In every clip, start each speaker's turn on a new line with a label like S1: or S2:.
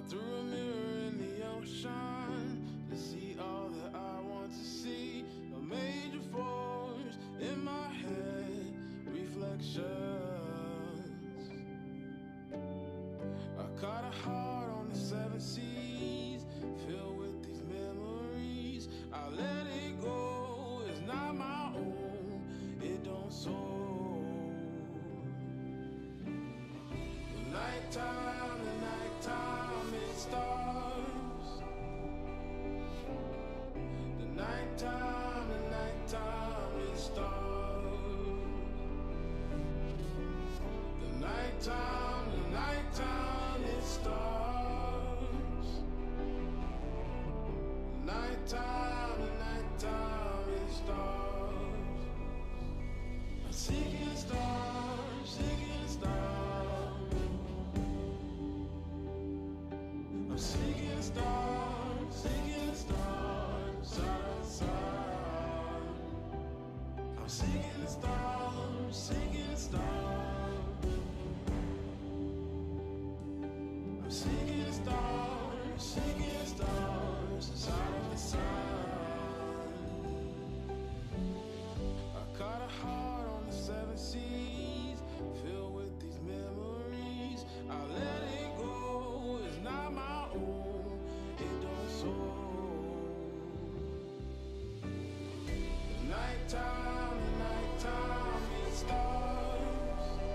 S1: through a mirror in the ocean to see all that I want to see. A major force in my head, reflections. I caught a heart on the 7 seas, filled with these memories. I let it go, it's not my own, it don't soar. The nighttime it starts. The nighttime it starts. The nighttime it starts. The nighttime it starts. I'm seeking stars, seeking stars. I'm seeking stars, side to side. I'm seeking stars, seeking stars. I'm seeking stars, side to side. I caught a heart on the 7 seas, filled with these memories. I let it go, it's not my own, it don't soar. The nighttime it starts.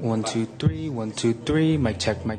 S2: One, two, three, 1, 2, 3. Mic check, mic.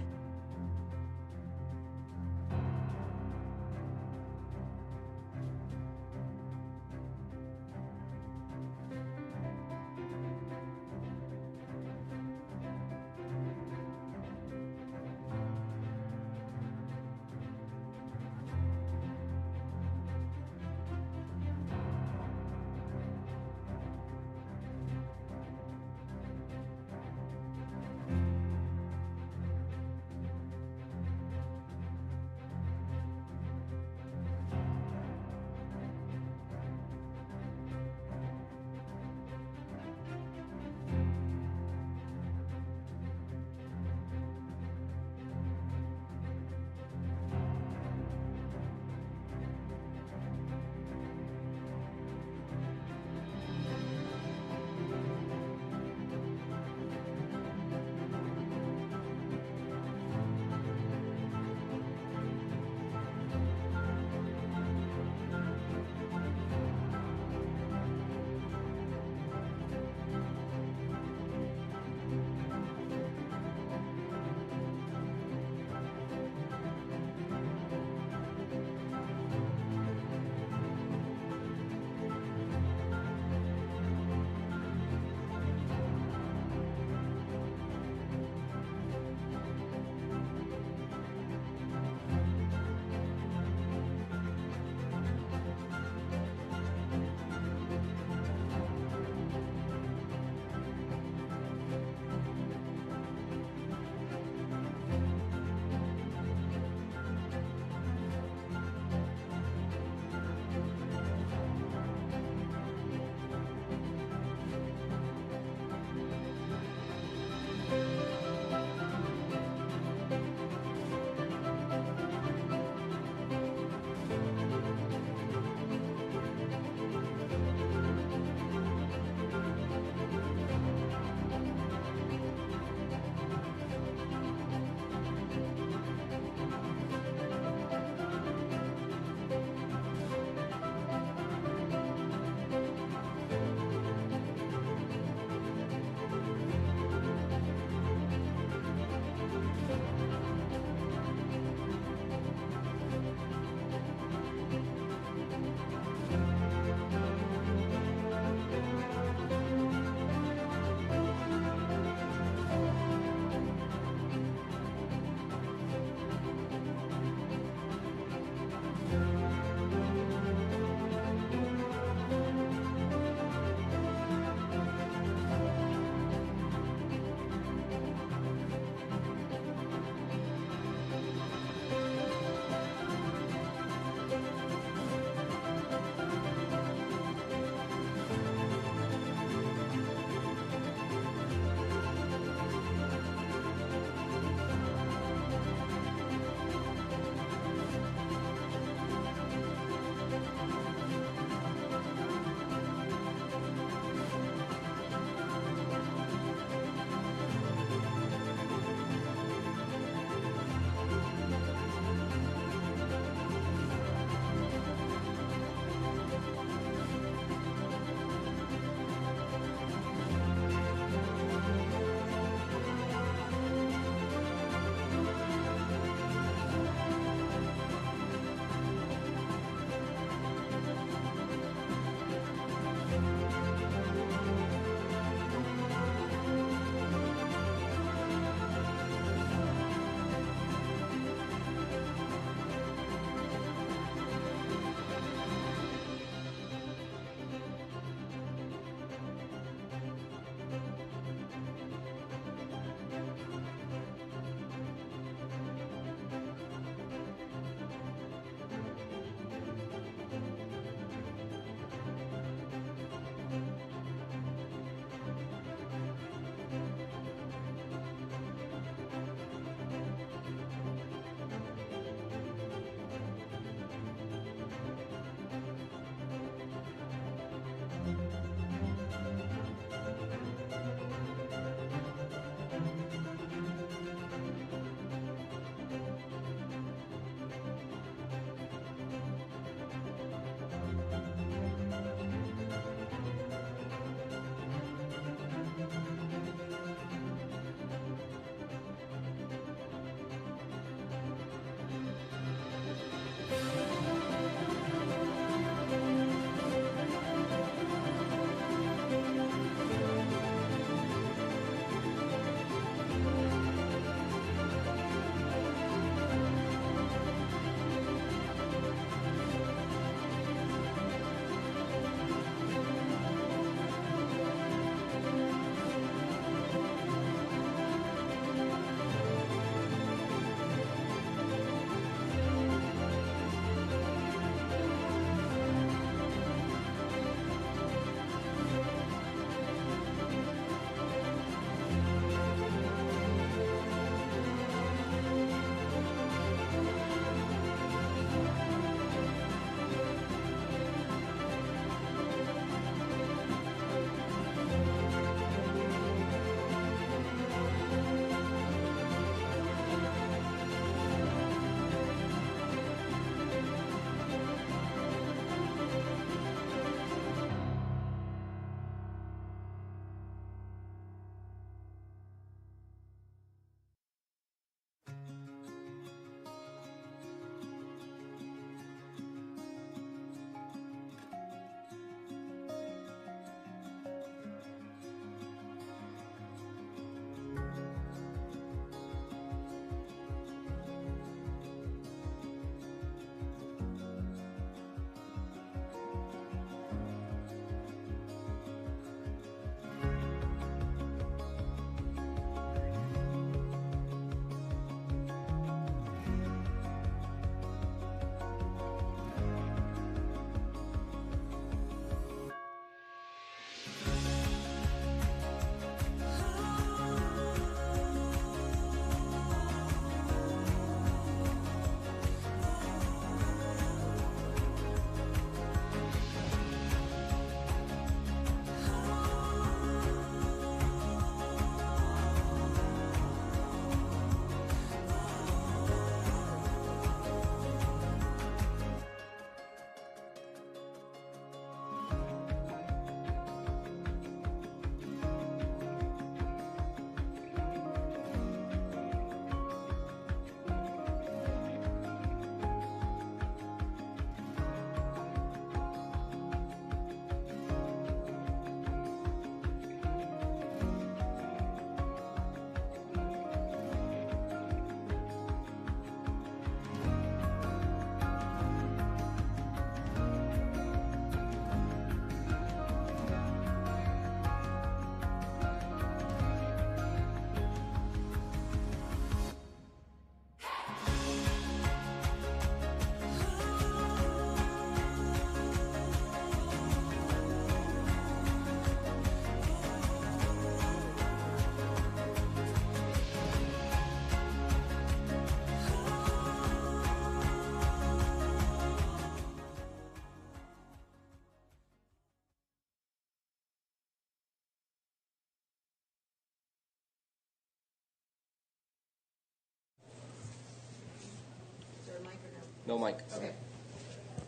S3: No mic.
S4: Okay.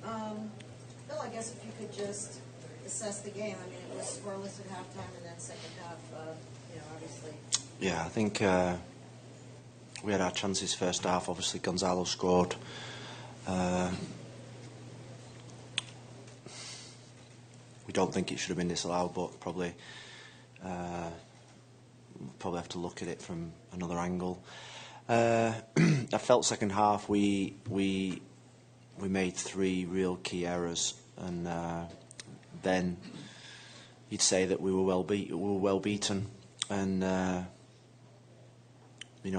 S4: Bill, I guess if you could just assess the game. I mean, it was scoreless at halftime, and then second half, obviously.
S5: Yeah, I think we had our chances first half. Obviously, Gonzalo scored. We don't think it should have been disallowed, but probably have to look at it from another angle. I felt second half we made 3 real key errors, and then you'd say that we were well beaten, and I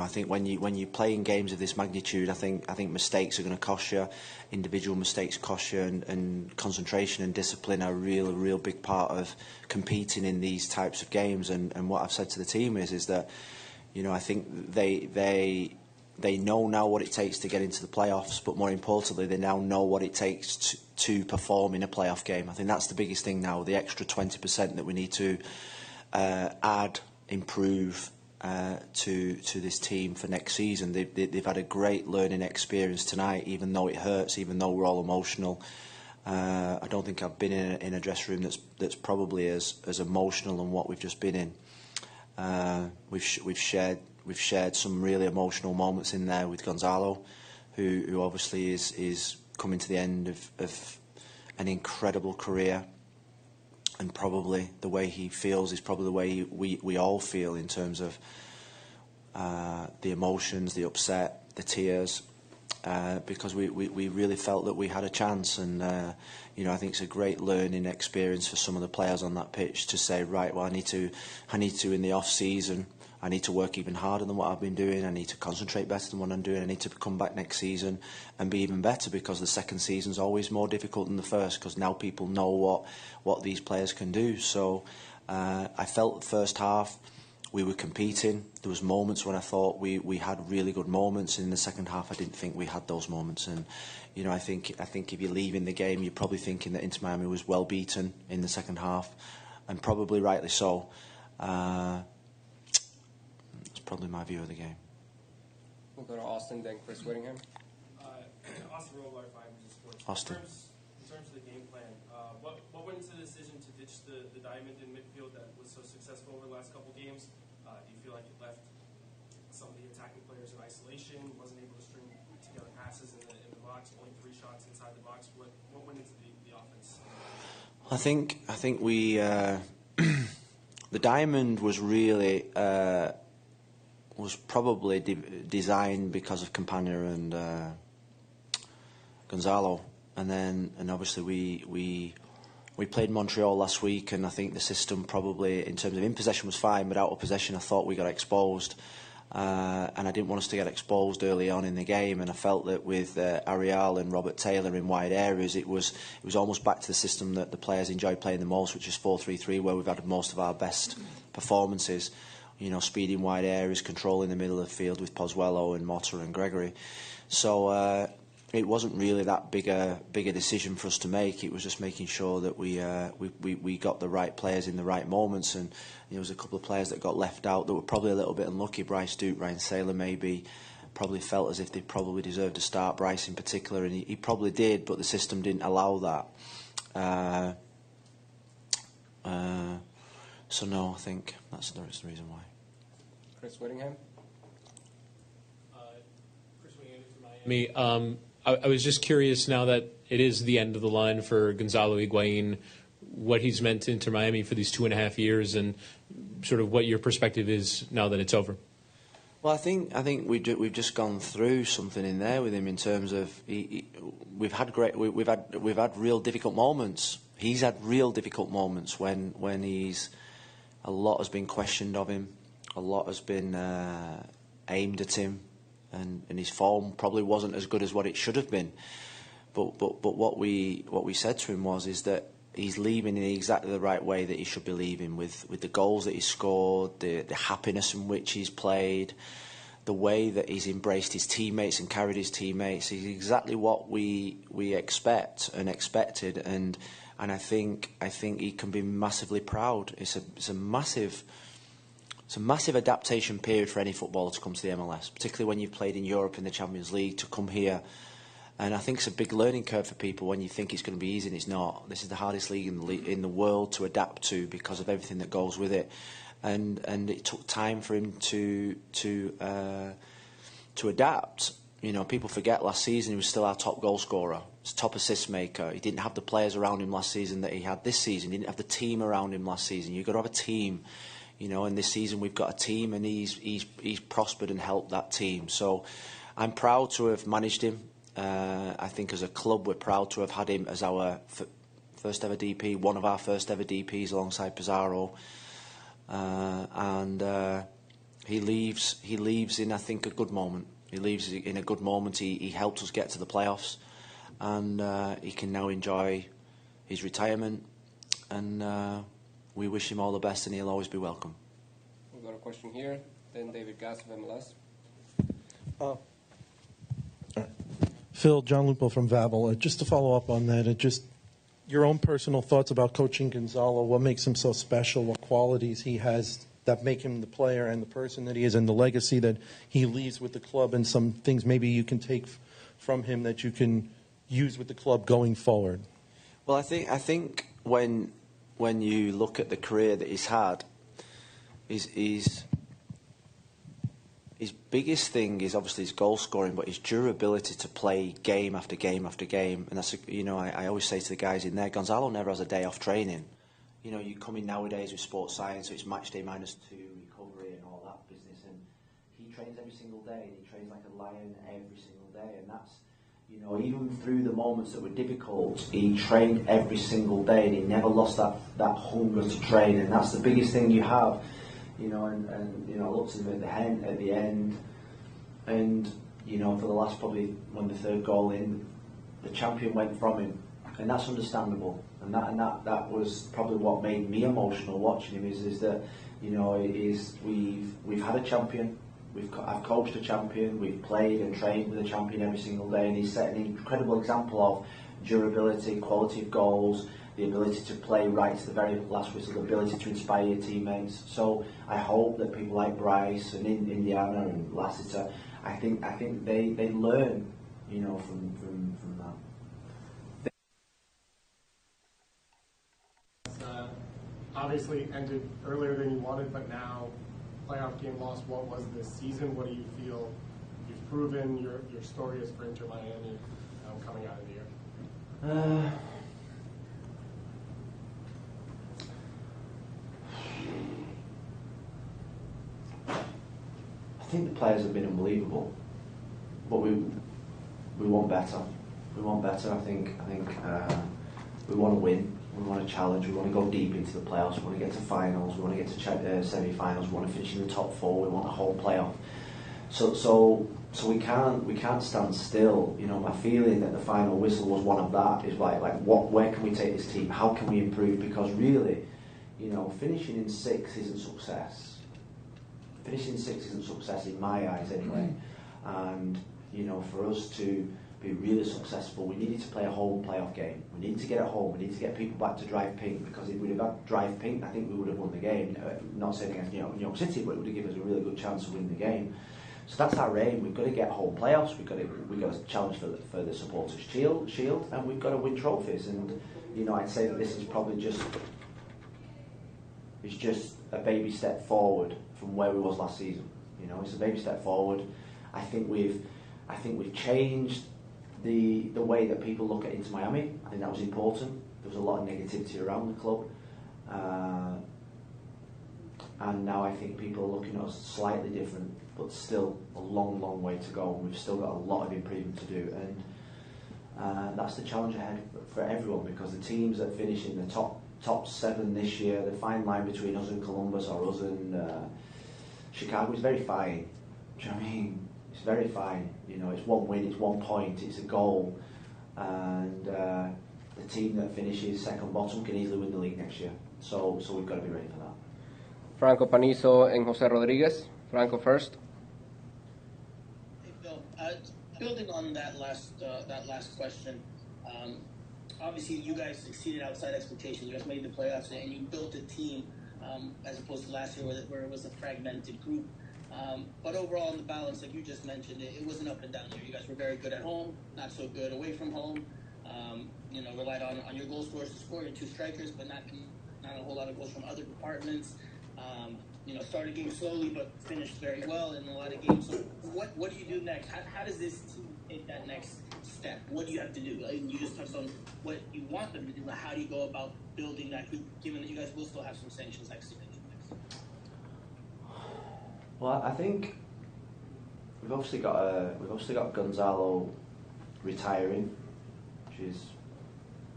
S5: think when you play in games of this magnitude, I think mistakes are going to cost you. Individual mistakes cost you, and concentration and discipline are a real big part of competing in these types of games. And what I've said to the team is that, I think they know now what it takes to get into the playoffs, but more importantly, they now know what it takes to perform in a playoff game. I think that's the biggest thing now, the extra 20% that we need to add, improve to this team for next season. They've had a great learning experience tonight, even though it hurts, even though we're all emotional. I don't think I've been in a dressing room that's probably as emotional than what we've just been in. We've shared some really emotional moments in there with Gonzalo, who obviously is coming to the end of an incredible career. And probably the way he feels is probably the way we all feel, in terms of the emotions, the upset, the tears, because we really felt that we had a chance. And I think it's a great learning experience for some of the players on that pitch to say, right, well, I need to in the off season, I need to work even harder than what I've been doing. I need to concentrate better than what I'm doing. I need to come back next season and be even better, because the second season's always more difficult than the first, because now people know what these players can do. So I felt the first half we were competing. There was moments when I thought we had really good moments. In the second half, I didn't think we had those moments. And I think if you're leaving the game, you're probably thinking that Inter Miami was well beaten in the second half, and probably rightly so. Probably my view of the game.
S3: We'll go to Austin, then Chris Whittingham.
S6: Austin Robart, 5 News Sports.
S5: Austin.
S6: In terms of the game plan, what went into the decision to ditch the diamond in midfield that was so successful over the last couple games? Do you feel like it left some of the attacking players in isolation, wasn't able to string together passes in the box, only 3 shots inside the box? What went into the offense?
S5: I think we the diamond was really was probably designed because of Campagna and Gonzalo, and obviously we played Montreal last week, and I think the system probably, in terms of in possession, was fine, but out of possession I thought we got exposed, and I didn't want us to get exposed early on in the game. And I felt that with Ariel and Robert Taylor in wide areas, it was almost back to the system that the players enjoy playing the most, which is 4-3-3, where we've had most of our best performances. Speed in wide areas, control in the middle of the field with Pozuelo and Motta and Gregory. So it wasn't really that big a decision for us to make. It was just making sure that we got the right players in the right moments. And there was a couple of players that got left out that were probably a little bit unlucky. Bryce Duke, Ryan Saylor maybe probably felt as if they probably deserved to start. Bryce in particular, and he probably did, but the system didn't allow that. So no, I think that's the reason why.
S3: Chris Whittingham.
S6: Chris Whittingham from Miami.
S7: I was just curious, now that it is the end of the line for Gonzalo Higuain, what he's meant to Inter Miami for these 2.5 years, and sort of what your perspective is now that it's over.
S5: Well, I think we've just gone through something in there with him, in terms of we've had real difficult moments. He's had real difficult moments when a lot has been questioned of him, a lot has been aimed at him, and his form probably wasn't as good as what it should have been. But what we said to him is that he's leaving in exactly the right way that he should be leaving, with the goals that he scored, the happiness in which he's played, the way that he's embraced his teammates and carried his teammates. He's exactly what we expect and expected, and I think he can be massively proud. It's a massive adaptation period for any footballer to come to the MLS, particularly when you've played in Europe in the Champions League, to come here And I think it's a big learning curve for people when you think it's going to be easy and it's not. This is the hardest league in the world to adapt to because of everything that goes with it. And it took time for him to adapt. You know, people forget last season he was still our top goal scorer, top assist maker. He didn't have the players around him last season that he had this season. He didn't have the team around him last season. You've got to have a team, you know. And this season we've got a team, and he's prospered and helped that team. So I'm proud to have managed him. I think as a club we're proud to have had him as our first ever DP, one of our first ever DPs alongside Pizarro. He leaves in, I think, a good moment. He leaves in a good moment. He helped us get to the playoffs, and he can now enjoy his retirement. And we wish him all the best, and he'll always be welcome.
S3: We've got a question here. Then David Gass of MLS.
S8: Phil, John Lupo from Vavel. Just to follow up on that, just your own personal thoughts about coaching Gonzalo. What makes him so special? What qualities he has that make him the player and the person that he is, and the legacy that he leaves with the club, and some things maybe you can take from him that you can use with the club going forward?
S5: Well, I think when you look at the career that he's had, his biggest thing is obviously his goal scoring, but his durability to play game after game after game. And that's, you know, I always say to the guys in there, Gonzalo never has a day off training. You know, you come in nowadays with sports science, so it's match day -2, recovery and all that business, and he trains every single day, and he trains like a lion every single day, and that's, you know, even through the moments that were difficult, he trained every single day, and he never lost that hunger to train, and that's the biggest thing you have, you know. And you know, I looked at him at the end, and you know, for the last, probably when the third goal in, the champion went from him, and that's understandable. And that was probably what made me emotional watching him, is that, you know, we've had a champion, I've coached a champion, we've played and trained with a champion every single day, and he's set an incredible example of durability, quality of goals, the ability to play right to the very last whistle, the ability to inspire your teammates. So I hope that people like Bryce and Indiana and Lassiter, I think they learn, you know, from that.
S9: Obviously ended earlier than you wanted, but now playoff game lost. What was this season? What do you feel you've proven your story is for Inter Miami coming out of the year?
S5: I think the players have been unbelievable, but we want better. We want better. I think we want to win. We want to challenge. We want to go deep into the playoffs. We want to get to finals. We want to get to semi-finals. We want to finish in the top 4. We want a whole playoff. So we can't stand still. You know, my feeling that the final whistle was one of that is like where can we take this team? How can we improve? Because really, you know, finishing in 6 isn't success. Finishing 6 isn't success in my eyes anyway. And you know, for us to be really successful, we needed to play a home playoff game. We needed to get it home. We needed to get people back to drive pink, because if we'd have had drive pink, I think we would have won the game. Not saying against New York City, but it would have given us a really good chance of winning the game. So that's our aim. We've got to get home playoffs. We've got to challenge for the supporters' shield, and we've got to win trophies. And you know, I'd say that this is probably just a baby step forward from where we was last season. You know, it's a baby step forward. I think we've changed the way that people look at Inter Miami. I think that was important. There was a lot of negativity around the club, and now I think people are looking at us slightly different, but still a long way to go, and we've still got a lot of improvement to do, and that's the challenge ahead for everyone, because the teams that finish in the top 7 this year, the fine line between us and Columbus or us and Chicago is very fine. Do you know what I mean? It's very fine. You know, it's 1 win, it's 1 point, it's a goal, and the team that finishes second bottom can easily win the league next year. So we've got to be ready for that.
S3: Franco Panizo and Jose Rodriguez. Franco first.
S10: Hey Phil, building on that last question, obviously you guys exceeded outside expectations. You guys made the playoffs, and you built a team as opposed to last year where it was a fragmented group. But overall, on the balance, like you just mentioned, it wasn't up and down there. You guys were very good at home, not so good away from home. Relied on your goal scorers to score, your two strikers, but not a whole lot of goals from other departments. Started games slowly, but finished very well in a lot of games. So what do you do next? How does this team take that next step? What do you have to do? You just touched on what you want them to do, but how do you go about building that, given that you guys will still have some sanctions next season?
S5: Well, I think we've obviously got Gonzalo retiring, which is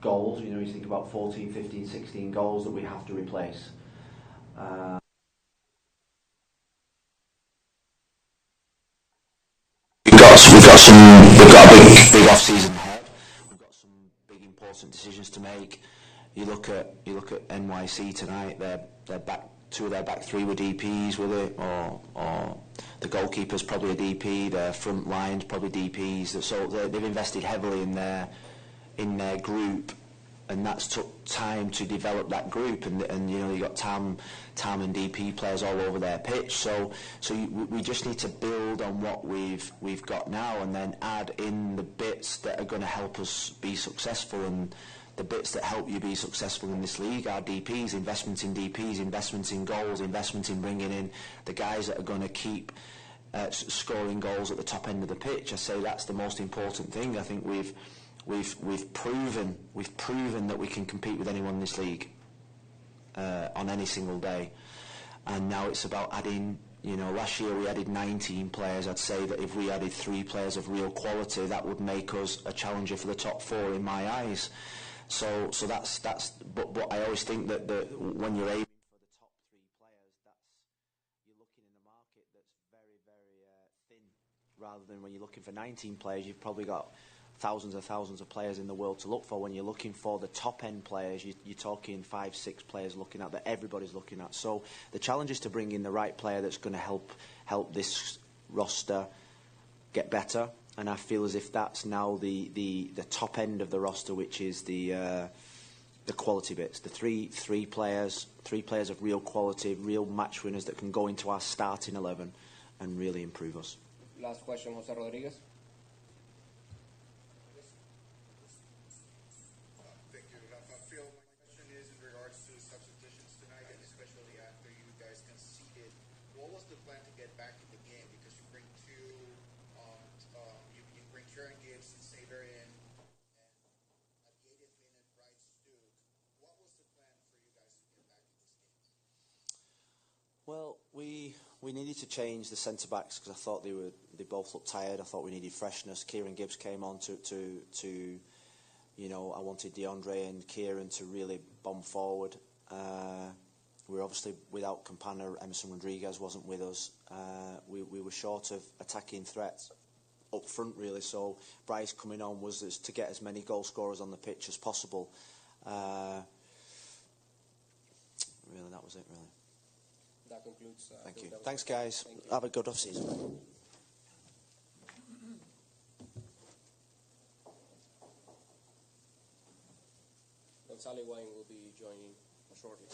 S5: goals. You think about 14, 15, 16 goals that we have to replace. We've got a big off season ahead. We've got some big important decisions to make. You look at NYC tonight. They're back. Two of their back three were DPs with it, or the goalkeeper's probably a DP. Their front line's probably DPs. So they've invested heavily in their group, and that's took time to develop that group. And you got TAM and DP players all over their pitch. So we just need to build on what we've got now, and then add in the bits that are going to help us be successful. And the bits that help you be successful in this league are DPs, investments in DPs, investments in goals, investments in bringing in the guys that are going to keep scoring goals at the top end of the pitch. I say that's the most important thing. I think we've proven that we can compete with anyone in this league on any single day, and now it's about adding. Last year we added 19 players. I'd say that if we added 3 players of real quality, that would make us a challenger for the top 4 in my eyes. So that's. But I always think that when you're aiming for the top 3 players, you're looking in a market that's very, very thin, rather than when you're looking for 19 players, you've probably got thousands of players in the world to look for. When you're looking for the top end players, you're talking 5, 6 players looking at that everybody's looking at. So the challenge is to bring in the right player that's going to help this roster get better. And I feel as if that's now the top end of the roster, which is the quality bits. The three players of real quality, real match winners that can go into our starting 11 and really improve us.
S3: Last question, Jose Rodriguez.
S11: Thank you, Rafa. Phil, my question is in regards to substitutions tonight, and especially after you guys conceded. What was the plan to get back in the game? Because you bring Sharon Gibbs and Saber in, and at the 80th minute, Bryce Duke. What was the plan for you guys to get back in this game?
S5: Well, we needed to change the centre backs because I thought they both looked tired. I thought we needed freshness. Kieran Gibbs came on to I wanted DeAndre and Kieran to really bomb forward. We were obviously without Campana. Emerson Rodriguez wasn't with us. We were short of attacking threats up front, really. So Bryce coming on was to get as many goal scorers on the pitch as possible. Really, that was it, really.
S3: That concludes.
S5: Thank you. Thanks, guys. Thank you. Have a good off-season.
S3: Gonzalo Higuain will be joining shortly.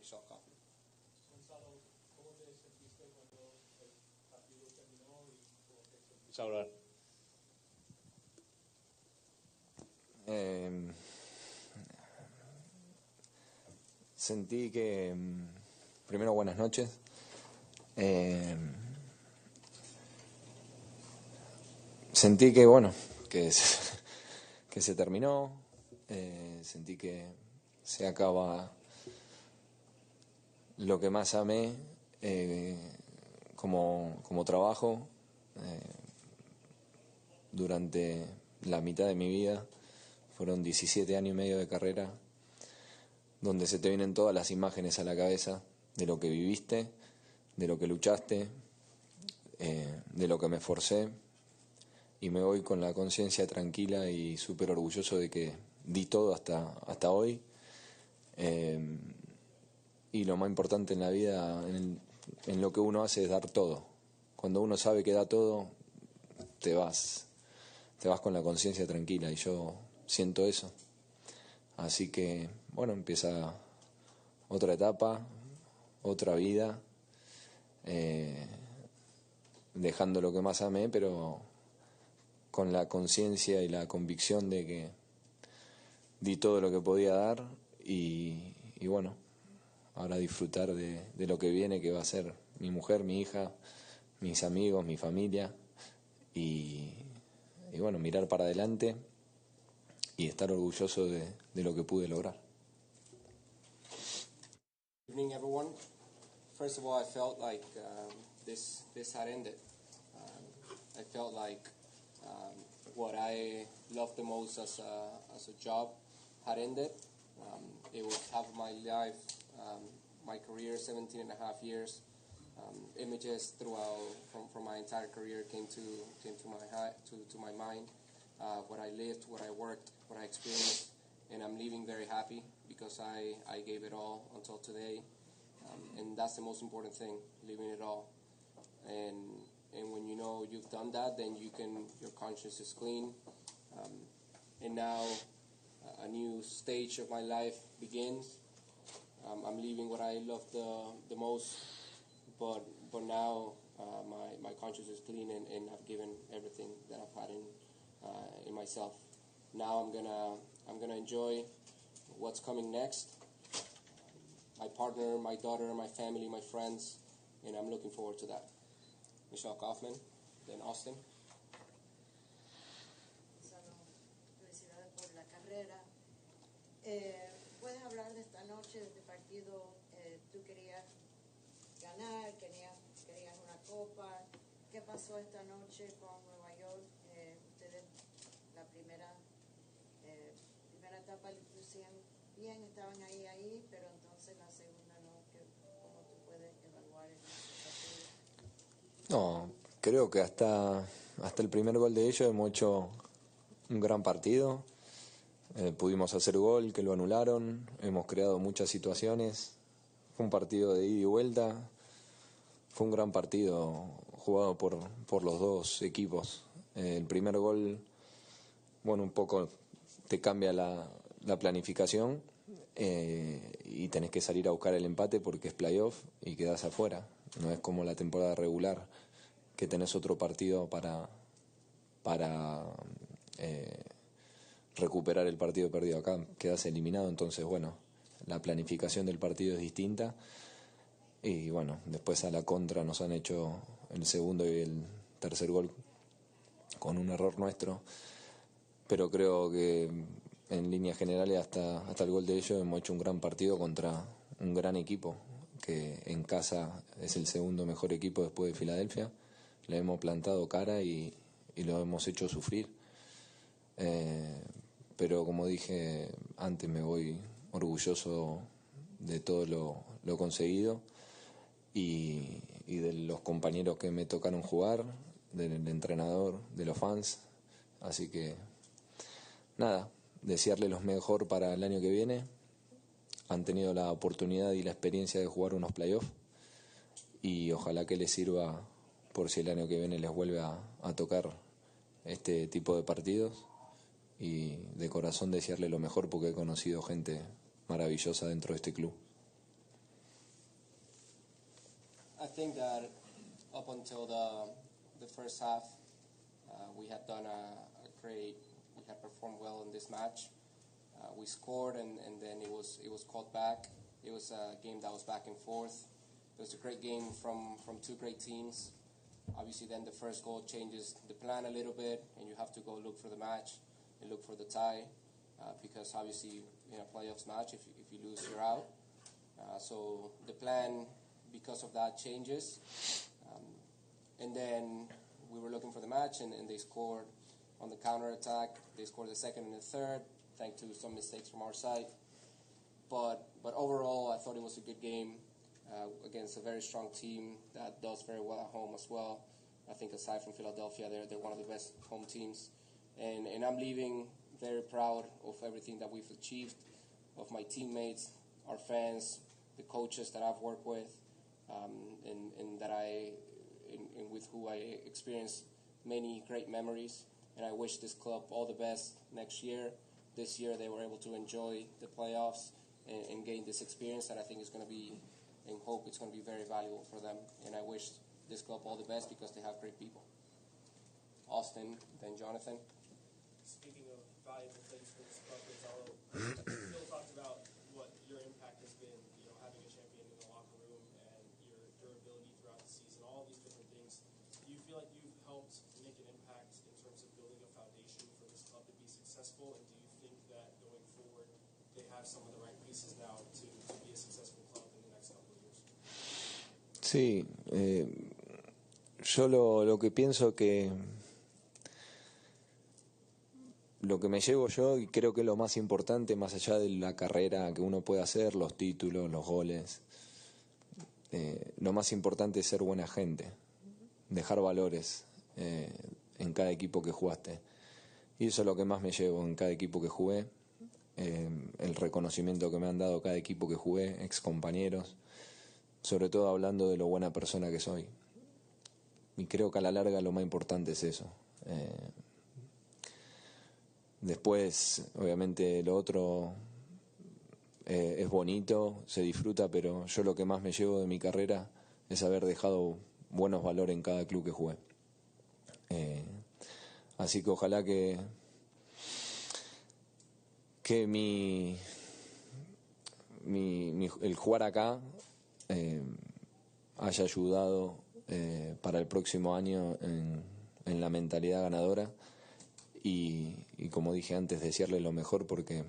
S12: Michelle Kaufman.
S7: Gonzalo, ¿cómo te sentiste cuando el partido terminó y cómo te sentiste ahora?
S13: Sentí que, primero, buenas noches. Sentí que, bueno, que se terminó. Sentí que se acaba lo que más amé como trabajo durante la mitad de mi vida. Fueron 17 años y medio de carrera, donde se te vienen todas las imágenes a la cabeza de lo que viviste, de lo que luchaste, de lo que me esforcé, y me voy con la conciencia tranquila y súper orgulloso de que di todo hasta hoy. Y lo más importante en la vida, en lo que uno hace, es dar todo. Cuando uno sabe que da todo, te vas con la conciencia tranquila, y yo siento eso. Así que, bueno, empieza otra etapa, otra vida, dejando lo que más amé, pero con la conciencia y la convicción de que di todo lo que podía dar, y bueno, ahora disfrutar de lo que viene, que va a ser mi mujer, mi hija, mis amigos, mi familia, y bueno, mirar para adelante y estar orgulloso de lo que pude lograr.
S12: Good evening, everyone. First of all, I felt like this had ended. I felt like what I loved the most as a job had ended. It was half of my life, my career, 17 and a half years. Images throughout from my entire career came to my mind. What I lived, what I worked, what I experienced, and I'm leaving very happy because I gave it all until today, and that's the most important thing, leaving it all. And when you know you've done that, then your conscience is clean, and now a new stage of my life begins. I'm leaving what I love the most, but now my conscience is clean, and I've given everything that I've had in myself. Now I'm gonna enjoy what's coming next. My partner, my daughter, my family, my friends, and I'm looking forward to that. Michelle Kaufman, then Austin.
S4: Gonzalo, felicidades por la carrera. ¿Puedes hablar de esta noche, de este partido? Tú querías ganar, querías una copa. ¿Qué pasó esta noche con Nueva York? Ustedes la primera etapa lucían bien, estaban ahí, pero entonces la segunda no. ¿Cómo tú puedes evaluar ese partido?
S13: No, creo que hasta el primer gol de ellos hemos hecho un gran partido. Pudimos hacer gol, que lo anularon. Hemos creado muchas situaciones. Fue un partido de ida y vuelta. Fue un gran partido jugado por los dos equipos. El primer gol, bueno, un poco te cambia la planificación, y tenés que salir a buscar el empate porque es playoff y quedás afuera. No es como la temporada regular, que tenés otro partido para recuperar el partido perdido. Acá quedás eliminado, entonces, bueno, la planificación del partido es distinta. Y bueno, después a la contra nos han hecho el segundo y el tercer gol con un error nuestro. Pero creo que en líneas generales hasta el gol de ellos hemos hecho un gran partido contra un gran equipo, que en casa es el segundo mejor equipo después de Filadelfia. Le hemos plantado cara y lo hemos hecho sufrir. Pero como dije antes, me voy orgulloso de todo lo conseguido, y de los compañeros que me tocaron jugar, del entrenador, de los fans. Así que nada, desearles lo mejor para el año que viene. Han tenido la oportunidad y la experiencia de jugar unos playoffs, y ojalá que les sirva por si el año que viene les vuelve a tocar este tipo de partidos. Y de corazón desearle lo mejor, porque he conocido gente maravillosa dentro de este club.
S12: I think that up until the first half, we had done we had performed well in this match. We scored and then it was called back. It was a game that was back and forth. It was a great game from two great teams. Obviously then the first goal changes the plan a little bit and you have to go look for the match and look for the tie because obviously in a playoffs match, if you lose, you're out. So the plan, because of that, changes. And then we were looking for the match and they scored on the counter-attack. They scored the second and the third, thanks to some mistakes from our side. But overall, I thought it was a good game against a very strong team that does very well at home as well. I think aside from Philadelphia, they're one of the best home teams. And I'm leaving very proud of everything that we've achieved, of my teammates, our fans, the coaches that I've worked with, and with who I experienced many great memories. And I wish this club all the best next year. This year they were able to enjoy the playoffs and gain this experience that I think is going to be, and hope it's going to be very valuable for them. And I wish this club all the best because they have great people. Austin, then Jonathan.
S6: Speaking of valuable things for this club, Gonzalo, Phil talked about what your impact has been, having a champion in the locker room and your durability throughout the season, all of these different things. Do you feel like you've helped make an impact in terms of building a foundation for this club to be successful? And do you think that going forward, they have some of the right pieces now to be a successful club in the next couple of years?
S13: Sí, yo lo que pienso que lo que me llevo yo, y creo que es lo más importante, más allá de la carrera que uno puede hacer, los títulos, los goles, lo más importante es ser buena gente, dejar valores en cada equipo que jugaste. Y eso es lo que más me llevo en cada equipo que jugué, el reconocimiento que me han dado cada equipo que jugué, ex compañeros, sobre todo hablando de lo buena persona que soy. Y creo que a la larga lo más importante es eso. Después, obviamente, lo otro es bonito, se disfruta, pero yo lo que más me llevo de mi carrera es haber dejado buenos valores en cada club que jugué. Así que ojalá que el jugar acá haya ayudado para el próximo año en la mentalidad ganadora. Y como dije antes, desearle lo mejor porque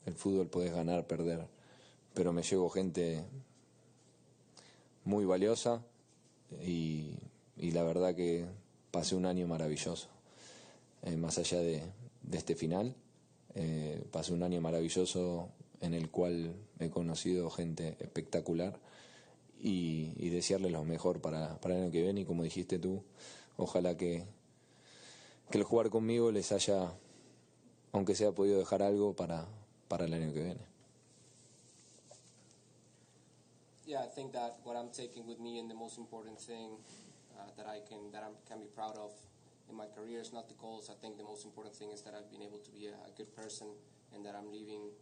S13: el fútbol podés ganar, perder, pero me llevo gente muy valiosa y la verdad que pasé un año maravilloso. Más allá de este final, pasé un año maravilloso en el cual he conocido gente espectacular y desearle lo mejor para el año que viene. Y como dijiste tú, ojalá que el jugar conmigo les haya, aunque sea, podido dejar algo para el año que viene.
S12: Yeah, I think that what I'm taking with me and the most important thing that I can be proud of in my career is not the goals. I think the most important thing is that I've been able to be a good person and that I'm leaving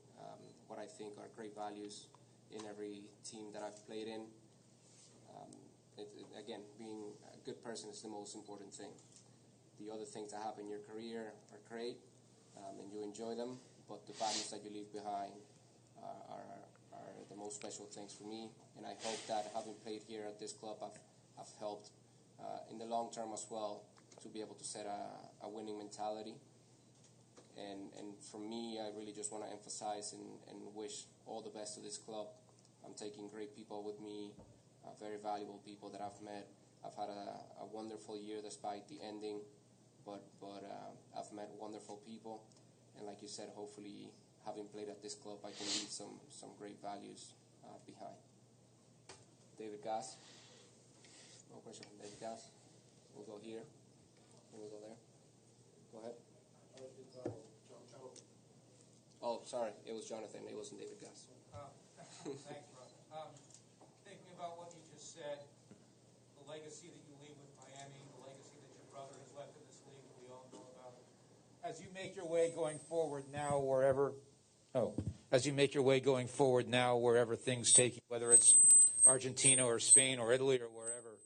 S12: what I think are great values in every team that I've played in. Again, being a good person is the most important thing. The other things that happen in your career are great, and you enjoy them, but the values that you leave behind are the most special things for me. And I hope that having played here at this club, I've helped in the long term as well to be able to set a winning mentality. And for me, I really just want to emphasize and wish all the best to this club. I'm taking great people with me, very valuable people that I've met. I've had a wonderful year despite the ending. But I've met wonderful people, and like you said, hopefully, having played at this club, I can leave some great values behind. David Gass. No question from David Gass. We'll go here. We'll go there. Go ahead. Oh, sorry. It was Jonathan. It wasn't David Gass.
S14: Thanks, Russ. Thinking about what you just said, the legacy that you leave with Miami, the legacy that your brother has left in this league that we all know about. As you make your way going forward now, wherever things take you, whether it's Argentina or Spain or Italy or wherever,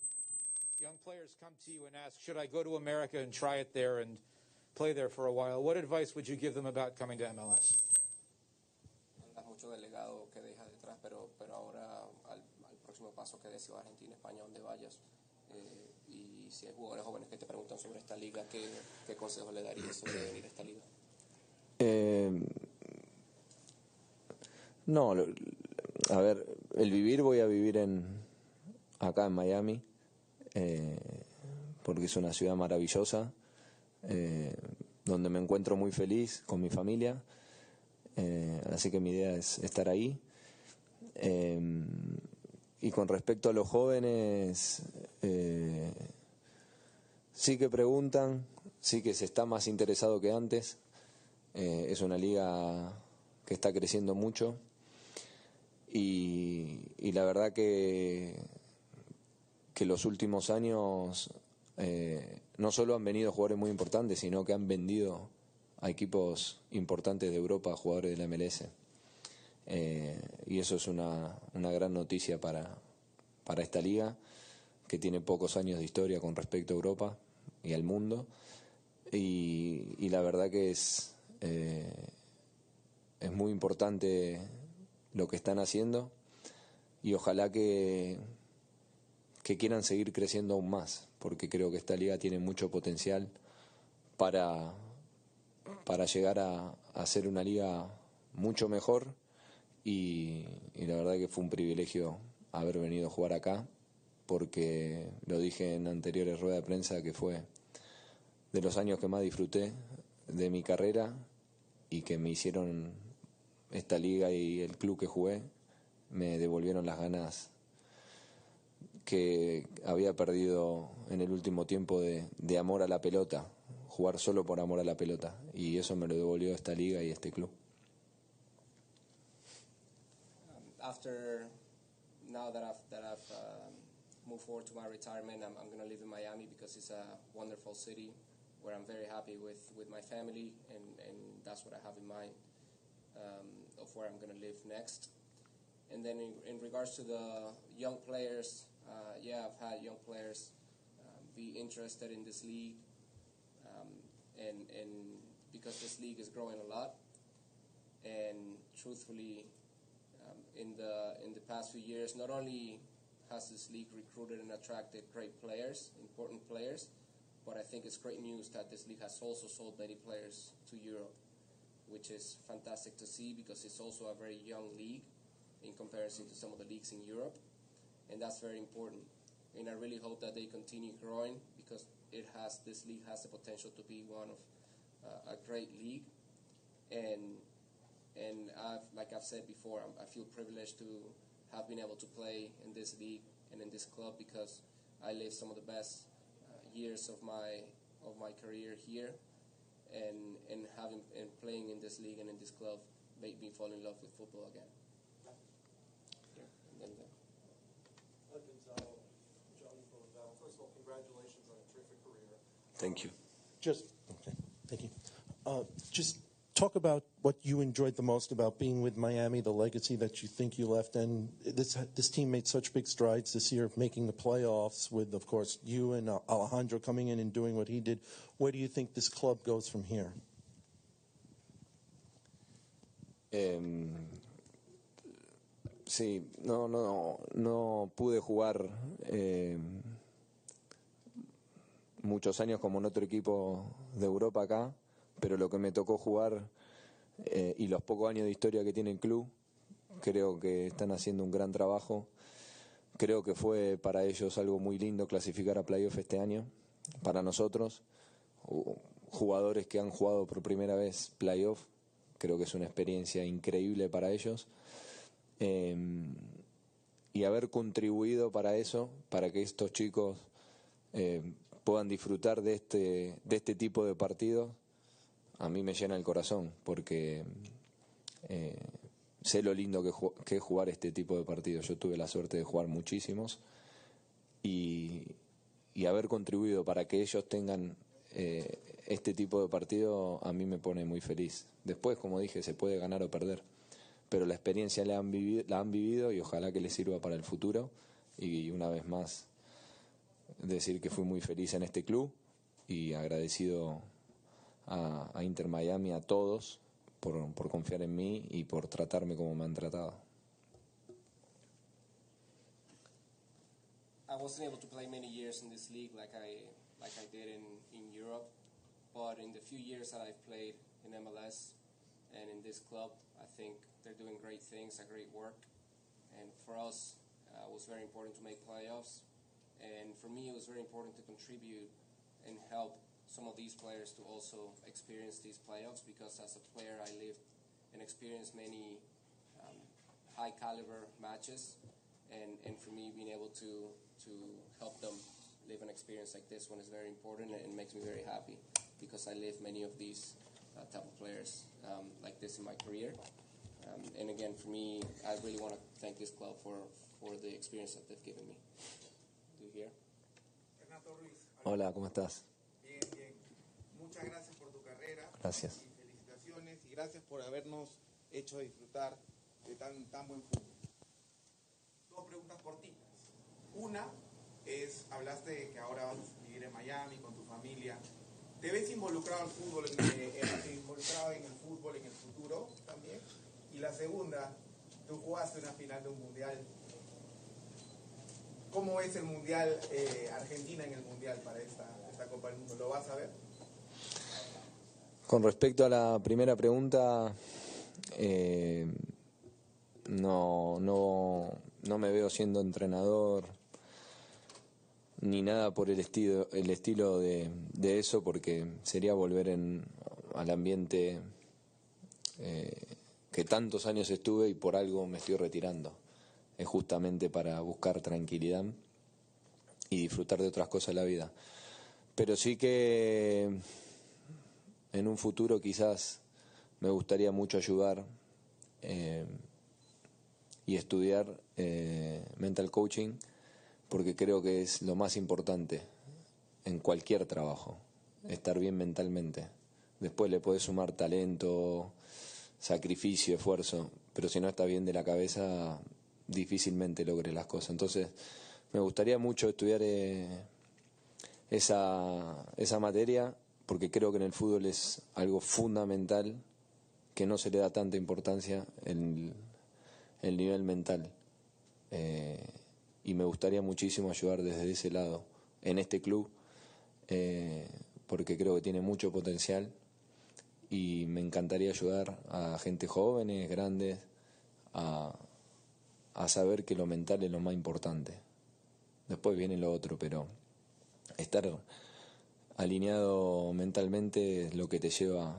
S14: young players come to you and ask, should I go to America and try it there and play there for a while? What advice would you give them about coming to MLS?
S12: Andas mucho del legado que dejas detrás, pero ahora al próximo paso que des, Argentina, España, donde vayas, y si hay jugadores jóvenes que te preguntan sobre esta liga, ¿qué consejo le darías sobre venir a esta liga?
S13: No, a ver, el vivir, voy a vivir acá en Miami, porque es una ciudad maravillosa, donde me encuentro muy feliz con mi familia, así que mi idea es estar ahí. Y con respecto a los jóvenes, sí que preguntan, sí que se está más interesado que antes. Es una liga que está creciendo mucho y la verdad que los últimos años no solo han venido jugadores muy importantes, sino que han vendido a equipos importantes de Europa, jugadores de la MLS. Y eso es una gran noticia para esta liga, que tiene pocos años de historia con respecto a Europa y al mundo, y la verdad que es muy importante lo que están haciendo, y ojalá que quieran seguir creciendo aún más, porque creo que esta liga tiene mucho potencial para llegar a ser una liga mucho mejor. Y la verdad que fue un privilegio haber venido a jugar acá, porque lo dije en anteriores ruedas de prensa que fue de los años que más disfruté de mi carrera, y que me hicieron esta liga y el club que jugué, me devolvieron las ganas que había perdido en el último tiempo de amor a la pelota, jugar solo por amor a la pelota, y eso me lo devolvió esta liga y este club.
S12: After now that I've moved forward to my retirement, I'm going to live in Miami because it's a wonderful city where I'm very happy with my family, and that's what I have in mind of where I'm going to live next. And then in regards to the young players, I've had young players be interested in this league, and because this league is growing a lot, and truthfully, in the past few years, not only has this league recruited and attracted great players, important players, but I think it's great news that this league has also sold many players to Europe, which is fantastic to see, because it's also a very young league in comparison to some of the leagues in Europe, and that's very important. And I really hope that they continue growing, because this league has the potential to be one of a great league. And like I've said before, I feel privileged to have been able to play in this league and in this club, because I lived some of the best years of my career here, and playing in this league and in this club made me fall in love with football again.
S15: Gonzalo, John Gonzalo, first of all, congratulations on a terrific career.
S13: Thank you.
S8: Thank you. Just talk about what you enjoyed the most about being with Miami, the legacy that you think you left. And this team made such big strides this year, making the playoffs with, of course, you and Alejandro coming in and doing what he did. Where do you think this club goes from here?
S13: Sí, no pude jugar muchos años como en otro equipo de Europa acá, pero lo que me tocó jugar y los pocos años de historia que tiene el club, creo que están haciendo un gran trabajo. Creo que fue para ellos algo muy lindo clasificar a playoff este año. Para nosotros, jugadores que han jugado por primera vez playoff, creo que es una experiencia increíble para ellos. Y haber contribuido para eso, para que estos chicos puedan disfrutar de este tipo de partidos, a mí me llena el corazón, porque sé lo lindo que es jugar este tipo de partidos. Yo tuve la suerte de jugar muchísimos, y haber contribuido para que ellos tengan este tipo de partido a mí me pone muy feliz. Después, como dije, se puede ganar o perder, pero la experiencia la han vivido y ojalá que les sirva para el futuro. Y una vez más, decir que fui muy feliz en este club y agradecido a Inter Miami, a todos, por confiar en mí y por tratarme como me han tratado.
S12: I wasn't able to play many years in this league like I did in Europe, but in the few years that I've played in MLS and in this club, I think they're doing great things, great work, and for us, it was very important to make playoffs, and for me, it was very important to contribute and help some of these players to also experience these playoffs, because as a player, I lived and experienced many high caliber matches, and for me, being able to help them live an experience like this one is very important, and it makes me very happy because I lived many of these type of players like this in my career. And again, for me, I really want to thank this club for the experience that they've given me. Do you hear?
S11: Renato Ruiz.
S13: Hola, ¿cómo estás?
S11: Bien, bien. Muchas gracias por tu carrera.
S13: Gracias.
S11: Y felicitaciones y gracias por habernos hecho disfrutar de tan buen fútbol. Dos preguntas cortitas. Una es, hablaste de que ahora vas a vivir en Miami con tu familia. ¿Te ves involucrado en el fútbol, involucrado en el fútbol en el futuro también? Y la segunda, tú jugaste una final de un mundial. ¿Cómo es el mundial, Argentina en el mundial para esta Copa del Mundo? ¿Lo vas a ver?
S13: Con respecto a la primera pregunta, no me veo siendo entrenador ni nada por el estilo de eso, porque sería volver al ambiente que tantos años estuve y por algo me estoy retirando. Es justamente para buscar tranquilidad y disfrutar de otras cosas de la vida. Pero sí que en un futuro quizás me gustaría mucho ayudar y estudiar mental coaching, porque creo que es lo más importante en cualquier trabajo, estar bien mentalmente. Después le podés sumar talento, sacrificio, esfuerzo, pero si no estás bien de la cabeza, difícilmente logres las cosas. Entonces, me gustaría mucho estudiar esa materia, porque creo que en el fútbol es algo fundamental, que no se le da tanta importancia el nivel mental. Y me gustaría muchísimo ayudar desde ese lado en este club, porque creo que tiene mucho potencial y me encantaría ayudar a gente jóvenes, grandes, a saber que lo mental es lo más importante. Después viene lo otro, pero estar alineado mentalmente es lo que te lleva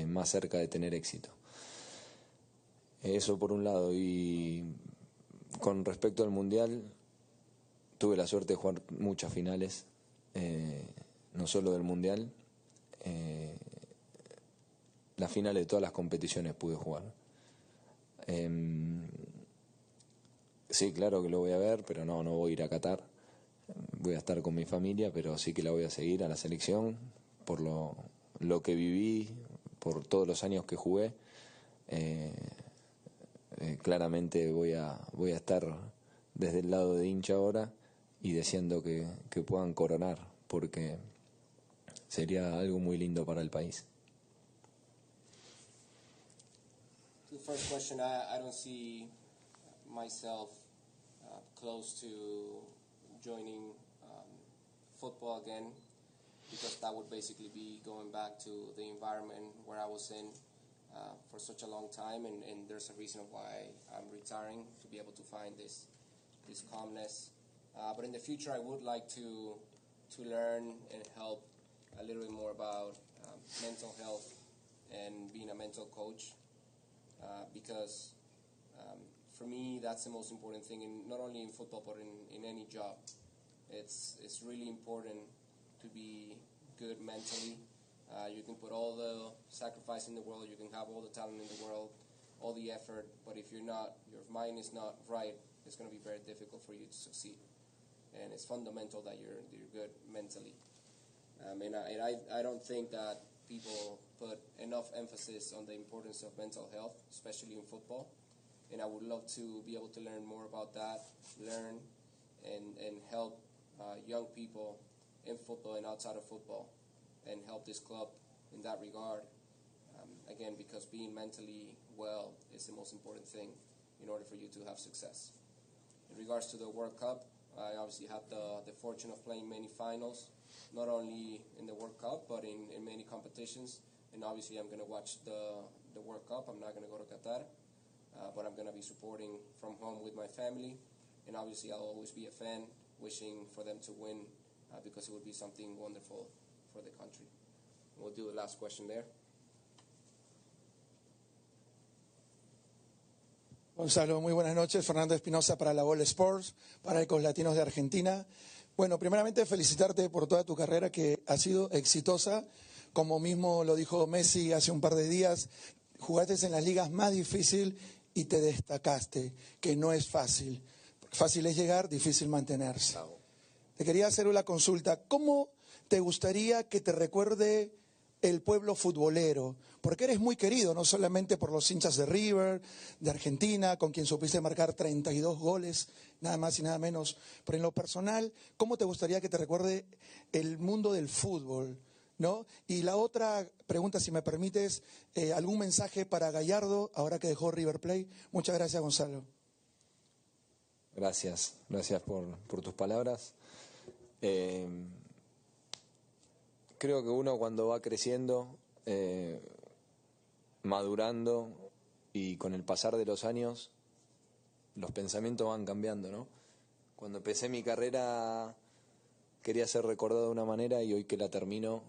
S13: más cerca de tener éxito. Eso por un lado. Y con respecto al Mundial, tuve la suerte de jugar muchas finales, no solo del Mundial, las finales de todas las competiciones pude jugar. Sí, claro que lo voy a ver, pero no voy a ir a Qatar. Voy a estar con mi familia, pero sí que la voy a seguir a la selección por lo que viví, por todos los años que jugué. Claramente voy a estar desde el lado de hincha ahora y deseando que puedan coronar, porque sería algo muy lindo para el país.
S12: The first question, I don't see myself close to joining football again, because that would basically be going back to the environment where I was in for such a long time, and there's a reason why I'm retiring, to be able to find this calmness. But in the future, I would like to learn and help a little bit more about mental health and being a mental coach, because for me, that's the most important thing, not only in football, but in any job. It's really important to be good mentally. You can put all the sacrifice in the world, you can have all the talent in the world, all the effort, but if your mind is not right, it's going to be very difficult for you to succeed. And it's fundamental that you're good mentally. And I don't think that people put put enough emphasis on the importance of mental health, especially in football. And I would love to be able to learn more about that, learn and help young people in football and outside of football, and help this club in that regard. Again, because being mentally well is the most important thing in order for you to have success. In regards to the World Cup, I obviously had the fortune of playing many finals, not only in the World Cup, but in many competitions. And obviously I'm going to watch the World Cup. I'm not going to go to Qatar, but I'm going to be supporting from home with my family. And obviously I'll always be a fan, wishing for them to win, because it would be something wonderful for the country. We'll do the last question there.
S16: Gonzalo, muy buenas noches. Fernando Espinosa para la Ball Sports, para Ecos Latinos de Argentina. Bueno, primeramente felicitarte por toda tu carrera que ha sido exitosa. Como mismo lo dijo Messi hace un par de días, jugaste en las ligas más difíciles y te destacaste, que no es fácil. Fácil es llegar, difícil mantenerse. Te quería hacer una consulta. ¿Cómo te gustaría que te recuerde el pueblo futbolero? Porque eres muy querido, no solamente por los hinchas de River, de Argentina, con quien supiste marcar 32 goles, nada más y nada menos. Pero en lo personal, ¿cómo te gustaría que te recuerde el mundo del fútbol, ¿no? Y la otra pregunta, si me permites, algún mensaje para Gallardo, ahora que dejó River Plate. Muchas gracias, Gonzalo.
S13: Gracias por tus palabras. Creo que uno cuando va creciendo, madurando y con el pasar de los años, los pensamientos van cambiando, ¿no? Cuando empecé mi carrera quería ser recordado de una manera y hoy que la termino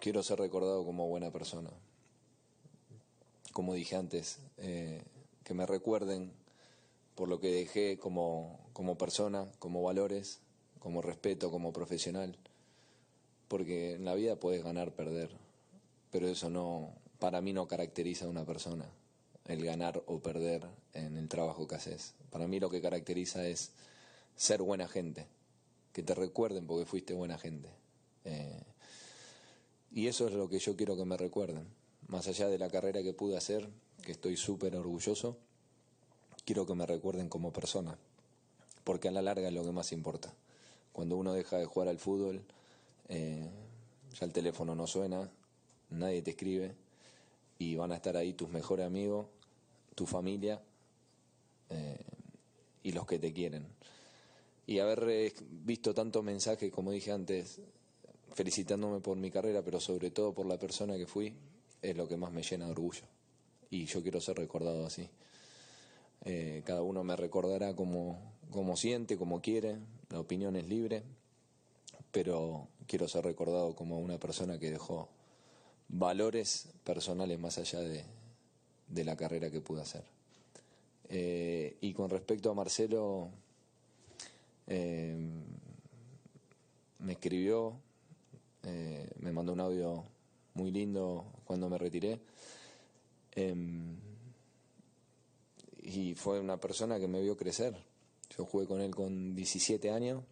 S13: quiero ser recordado como buena persona. Como dije antes, que me recuerden por lo que dejé como persona, como valores, como respeto, como profesional. Porque en la vida puedes ganar, perder, pero eso no, para mí no caracteriza a una persona, el ganar o perder en el trabajo que haces. Para mí lo que caracteriza es ser buena gente, que te recuerden porque fuiste buena gente. Y eso es lo que yo quiero que me recuerden. Más allá de la carrera que pude hacer, que estoy súper orgulloso, quiero que me recuerden como persona, porque a la larga es lo que más importa. Cuando uno deja de jugar al fútbol, ya el teléfono no suena, nadie te escribe y van a estar ahí tus mejores amigos, tu familia y los que te quieren. Y haber visto tantos mensajes, como dije antes, felicitándome por mi carrera, pero sobre todo por la persona que fui, es lo que más me llena de orgullo. Y yo quiero ser recordado así. Cada uno me recordará como siente, como quiere, la opinión es libre, pero quiero ser recordado como una persona que dejó valores personales más allá de la carrera que pude hacer. Y con respecto a Marcelo, me escribió, me mandó un audio muy lindo cuando me retiré, y fue una persona que me vio crecer. Yo jugué con él con 17 años.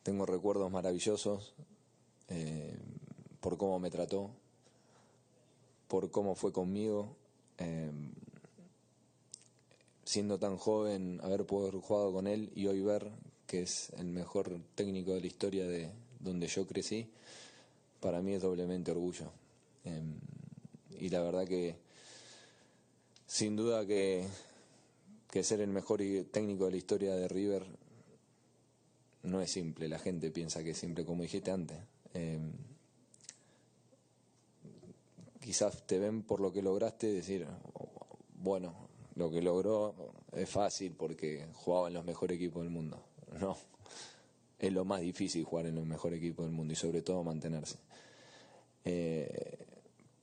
S13: Tengo recuerdos maravillosos por cómo me trató, por cómo fue conmigo. Siendo tan joven, haber podido jugar con él y hoy ver que es el mejor técnico de la historia de donde yo crecí, para mí es doblemente orgullo. Y la verdad que sin duda que ser el mejor técnico de la historia de River no es simple. La gente piensa que es simple, como dijiste antes. Quizás te ven por lo que lograste decir, bueno, lo que logró es fácil porque jugaba en los mejores equipos del mundo. No, es lo más difícil jugar en los mejores equipos del mundo y sobre todo mantenerse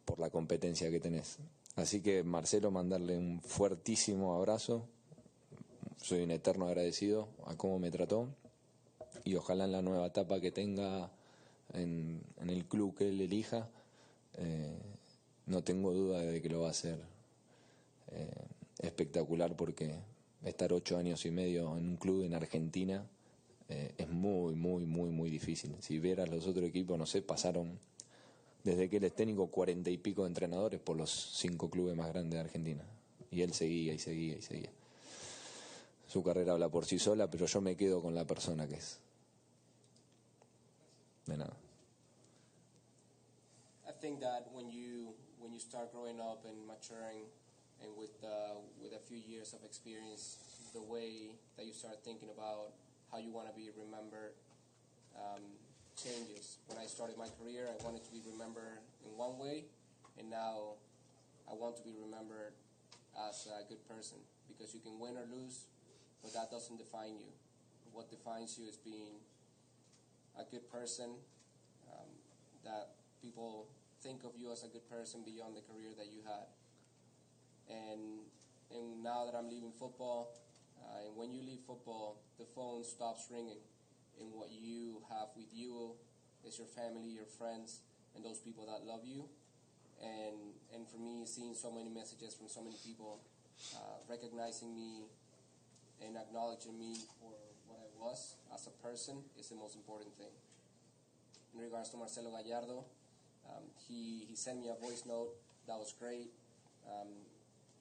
S13: por la competencia que tenés. Así que Marcelo, mandarle un fuertísimo abrazo. Soy un eterno agradecido a cómo me trató y ojalá en la nueva etapa que tenga en el club que él elija, no tengo duda de que lo va a hacer espectacular, porque estar 8 años y medio en un club en Argentina es muy, muy, muy, muy difícil. Si vieras los otros equipos, no sé, pasaron desde que él es técnico 40 y pico de entrenadores por los 5 clubes más grandes de Argentina. Y él seguía y seguía y seguía. Su carrera habla por sí sola, pero yo me quedo con la persona que es. De nada.
S12: I think that when you start growing up and maturing, and with a few years of experience, the way that you start thinking about how you want to be remembered changes. When I started my career, I wanted to be remembered in one way, and now I want to be remembered as a good person, because you can win or lose, but that doesn't define you. What defines you is being a good person, that people think of you as a good person beyond the career that you had. And now that I'm leaving football, and when you leave football, the phone stops ringing, and what you have with you is your family, your friends, and those people that love you. And for me, seeing so many messages from so many people recognizing me and acknowledging me for what I was as a person is the most important thing. In regards to Marcelo Gallardo, he sent me a voice note that was great.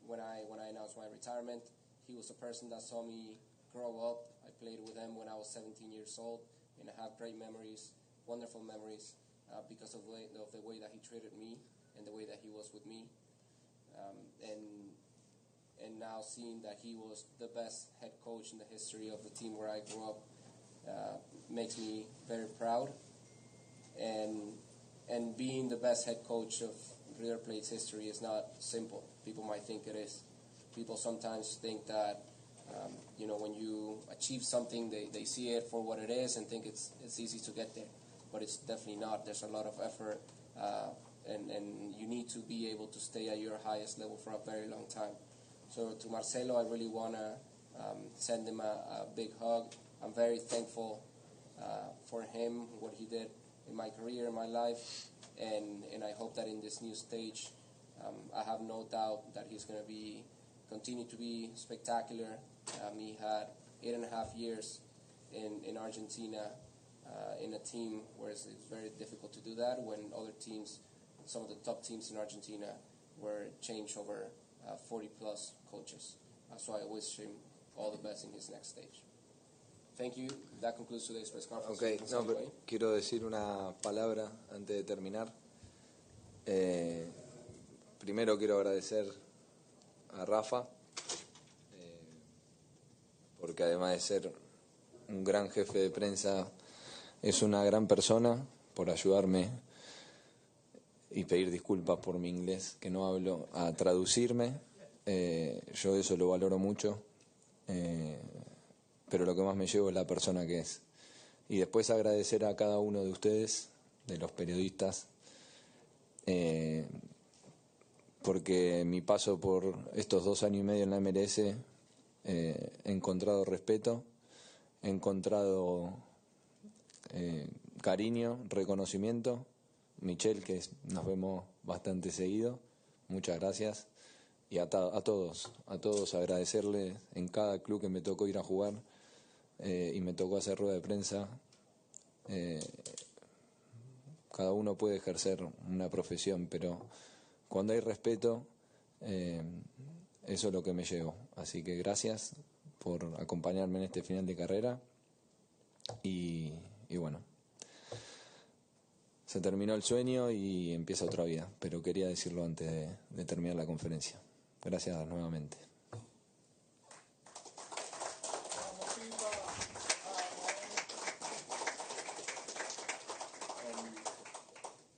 S12: When I announced my retirement, he was a person that saw me grow up. I played with him when I was 17 years old, and I have great memories, wonderful memories, because of the way that he treated me and the way that he was with me. And now seeing that he was the best head coach in the history of the team where I grew up makes me very proud. And being the best head coach of River Plate's history is not simple. People might think it is. People sometimes think that, when you achieve something, they see it for what it is and think it's easy to get there. But it's definitely not. There's a lot of effort, and you need to be able to stay at your highest level for a very long time. So to Marcelo, I really want to send him a big hug. I'm very thankful for him, what he did in my career, in my life, and I hope that in this new stage, I have no doubt that he's going to continue to be spectacular. He had 8.5 years in Argentina in a team where it's very difficult to do that when other teams, some of the top teams in Argentina, were changed over 40-plus coaches. So I wish him all the best in his next stage. Thank you. That concludes today's press conference.
S13: Okay, quiero decir una palabra antes de terminar. Primero quiero agradecer a Rafa, porque además de ser un gran jefe de prensa, es una gran persona, por ayudarme y pedir disculpas por mi inglés, que no hablo, a traducirme. Yo eso lo valoro mucho, pero lo que más me llevo es la persona que es. Y después agradecer a cada uno de ustedes, de los periodistas, porque mi paso por estos 2 años y medio en la MLS he encontrado respeto, he encontrado cariño, reconocimiento. Michelle, que nos vemos bastante seguido, muchas gracias. Y a todos agradecerles en cada club que me tocó ir a jugar y me tocó hacer rueda de prensa. Cada uno puede ejercer una profesión, pero cuando hay respeto, eso es lo que me llevo. Así que gracias por acompañarme en este final de carrera. Y bueno, se terminó el sueño y empieza otra vida, pero quería decirlo antes de terminar la conferencia. Gracias nuevamente.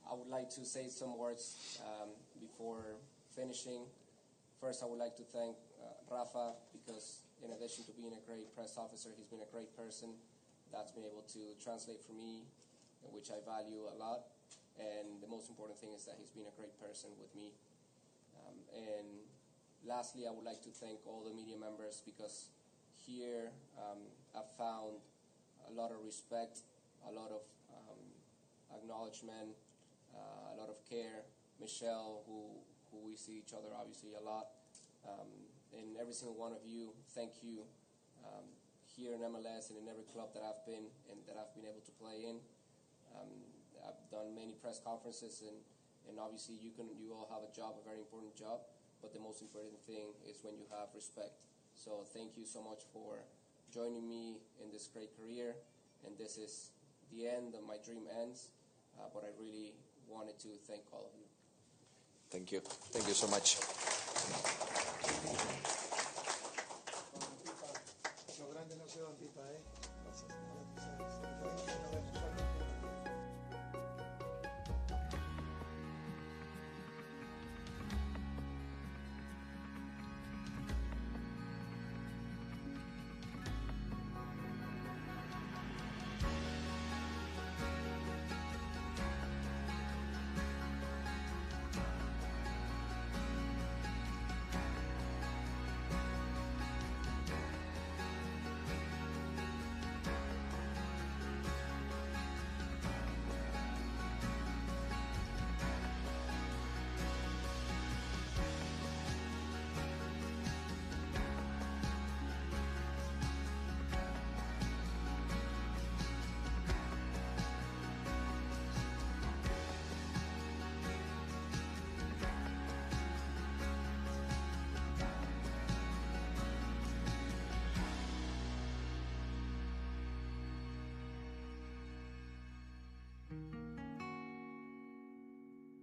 S12: I would like to say some words before finishing. First, I would like to thank Rafa, because in addition to being a great press officer, he's been a great person that's been able to translate for me, which I value a lot. And the most important thing is that he's been a great person with me. And lastly, I would like to thank all the media members, because here I've found a lot of respect, a lot of acknowledgement, a lot of care. Michelle, who we see each other obviously a lot, and every single one of you, thank you. here in MLS and in every club that I've been and that I've been able to play in. I've done many press conferences, and obviously you all have a job, a very important job, but the most important thing is when you have respect. So thank you so much for joining me in this great career, and this is the end of my dream ends, but I really wanted to thank all of you.
S13: Thank you. Thank you so much.
S16: Lo grande no se va en pipa, ¿eh?